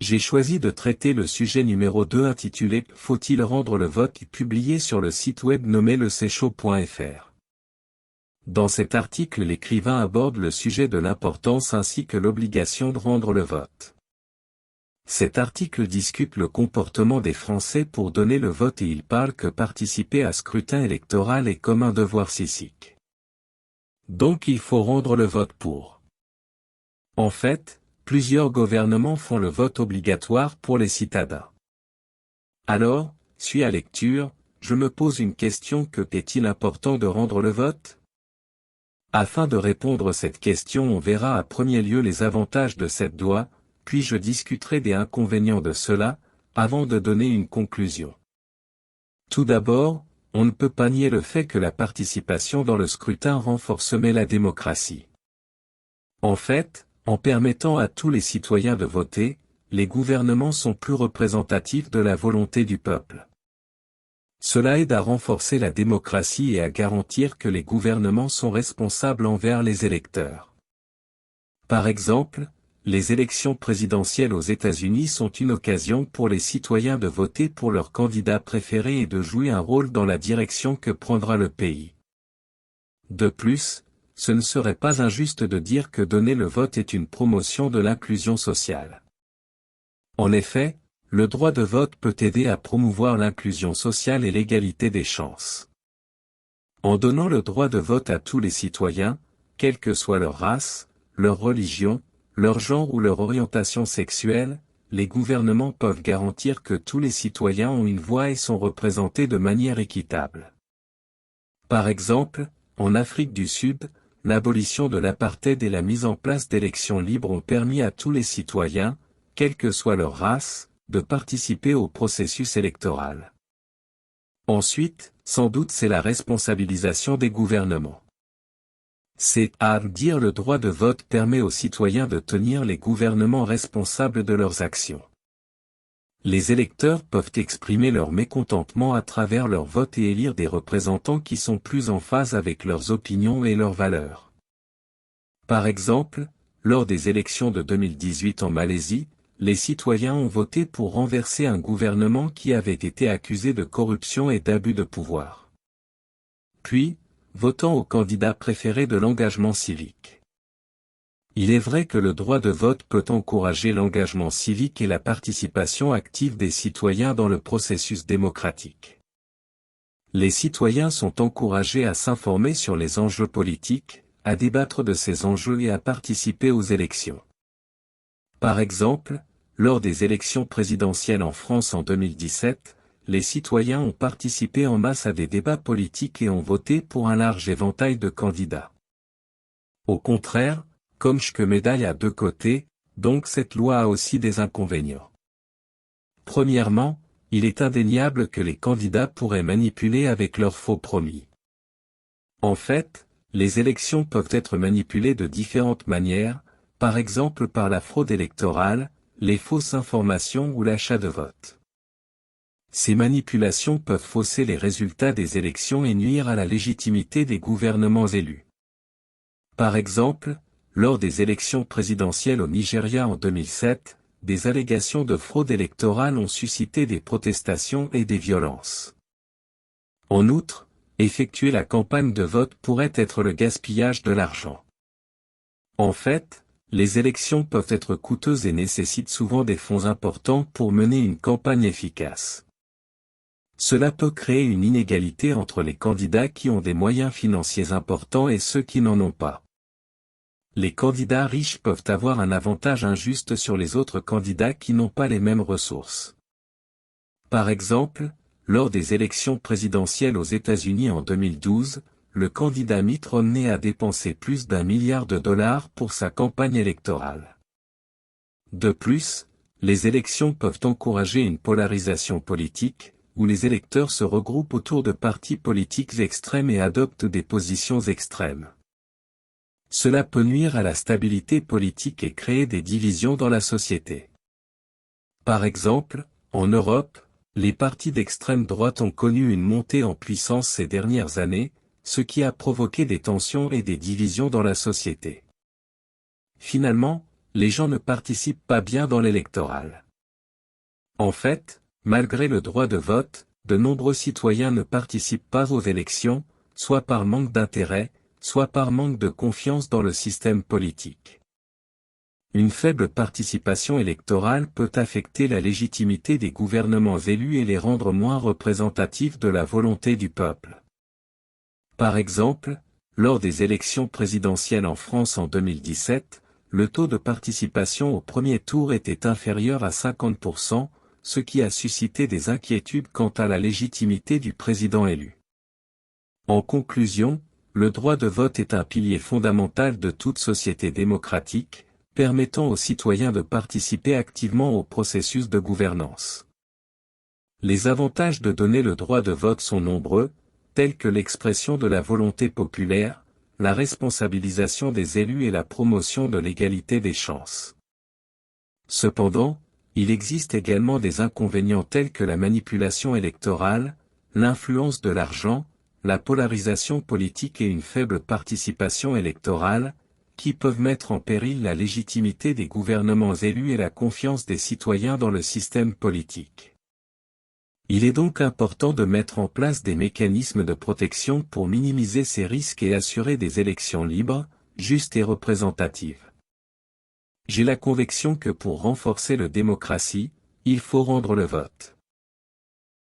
J'ai choisi de traiter le sujet numéro 2 intitulé « Faut-il rendre le vote ?» publié sur le site web nommé lecchaud.fr. Dans cet article, l'écrivain aborde le sujet de l'importance ainsi que l'obligation de rendre le vote. Cet article discute le comportement des Français pour donner le vote et il parle que participer à scrutin électoral est comme un devoir civique. Donc il faut rendre le vote pour. En fait, plusieurs gouvernements font le vote obligatoire pour les citadins. Alors, suite à lecture, je me pose une question: que est-il important de rendre le vote? Afin de répondre à cette question, on verra à premier lieu les avantages de cette loi, puis je discuterai des inconvénients de cela, avant de donner une conclusion. Tout d'abord, on ne peut pas nier le fait que la participation dans le scrutin renforce la démocratie. En fait, en permettant à tous les citoyens de voter, les gouvernements sont plus représentatifs de la volonté du peuple. Cela aide à renforcer la démocratie et à garantir que les gouvernements sont responsables envers les électeurs. Par exemple, les élections présidentielles aux États-Unis sont une occasion pour les citoyens de voter pour leur candidat préféré et de jouer un rôle dans la direction que prendra le pays. De plus, ce ne serait pas injuste de dire que donner le vote est une promotion de l'inclusion sociale. En effet, le droit de vote peut aider à promouvoir l'inclusion sociale et l'égalité des chances. En donnant le droit de vote à tous les citoyens, quelle que soit leur race, leur religion, leur genre ou leur orientation sexuelle, les gouvernements peuvent garantir que tous les citoyens ont une voix et sont représentés de manière équitable. Par exemple, en Afrique du Sud, l'abolition de l'apartheid et la mise en place d'élections libres ont permis à tous les citoyens, quelle que soit leur race, de participer au processus électoral. Ensuite, sans doute c'est la responsabilisation des gouvernements. C'est à dire le droit de vote permet aux citoyens de tenir les gouvernements responsables de leurs actions. Les électeurs peuvent exprimer leur mécontentement à travers leur vote et élire des représentants qui sont plus en phase avec leurs opinions et leurs valeurs. Par exemple, lors des élections de 2018 en Malaisie, les citoyens ont voté pour renverser un gouvernement qui avait été accusé de corruption et d'abus de pouvoir. Puis, votant au candidat préféré de l'engagement civique. Il est vrai que le droit de vote peut encourager l'engagement civique et la participation active des citoyens dans le processus démocratique. Les citoyens sont encouragés à s'informer sur les enjeux politiques, à débattre de ces enjeux et à participer aux élections. Par exemple, lors des élections présidentielles en France en 2017, les citoyens ont participé en masse à des débats politiques et ont voté pour un large éventail de candidats. Au contraire, comme chaque médaille a deux côtés, donc cette loi a aussi des inconvénients. Premièrement, il est indéniable que les candidats pourraient manipuler avec leurs faux promis. En fait, les élections peuvent être manipulées de différentes manières, par exemple par la fraude électorale, les fausses informations ou l'achat de vote. Ces manipulations peuvent fausser les résultats des élections et nuire à la légitimité des gouvernements élus. Par exemple, lors des élections présidentielles au Nigeria en 2007, des allégations de fraude électorale ont suscité des protestations et des violences. En outre, effectuer la campagne de vote pourrait être le gaspillage de l'argent. En fait, les élections peuvent être coûteuses et nécessitent souvent des fonds importants pour mener une campagne efficace. Cela peut créer une inégalité entre les candidats qui ont des moyens financiers importants et ceux qui n'en ont pas. Les candidats riches peuvent avoir un avantage injuste sur les autres candidats qui n'ont pas les mêmes ressources. Par exemple, lors des élections présidentielles aux États-Unis en 2012, le candidat Mitt Romney a dépensé plus d'1 milliard de dollars pour sa campagne électorale. De plus, les élections peuvent encourager une polarisation politique, où les électeurs se regroupent autour de partis politiques extrêmes et adoptent des positions extrêmes. Cela peut nuire à la stabilité politique et créer des divisions dans la société. Par exemple, en Europe, les partis d'extrême droite ont connu une montée en puissance ces dernières années, ce qui a provoqué des tensions et des divisions dans la société. Finalement, les gens ne participent pas bien dans l'électoral. En fait, malgré le droit de vote, de nombreux citoyens ne participent pas aux élections, soit par manque d'intérêt, soit par manque de confiance dans le système politique. Une faible participation électorale peut affecter la légitimité des gouvernements élus et les rendre moins représentatifs de la volonté du peuple. Par exemple, lors des élections présidentielles en France en 2017, le taux de participation au premier tour était inférieur à 50%, ce qui a suscité des inquiétudes quant à la légitimité du président élu. En conclusion, le droit de vote est un pilier fondamental de toute société démocratique, permettant aux citoyens de participer activement au processus de gouvernance. Les avantages de donner le droit de vote sont nombreux, tels que l'expression de la volonté populaire, la responsabilisation des élus et la promotion de l'égalité des chances. Cependant, il existe également des inconvénients tels que la manipulation électorale, l'influence de l'argent, la polarisation politique et une faible participation électorale, qui peuvent mettre en péril la légitimité des gouvernements élus et la confiance des citoyens dans le système politique. Il est donc important de mettre en place des mécanismes de protection pour minimiser ces risques et assurer des élections libres, justes et représentatives. J'ai la conviction que pour renforcer la démocratie, il faut rendre le vote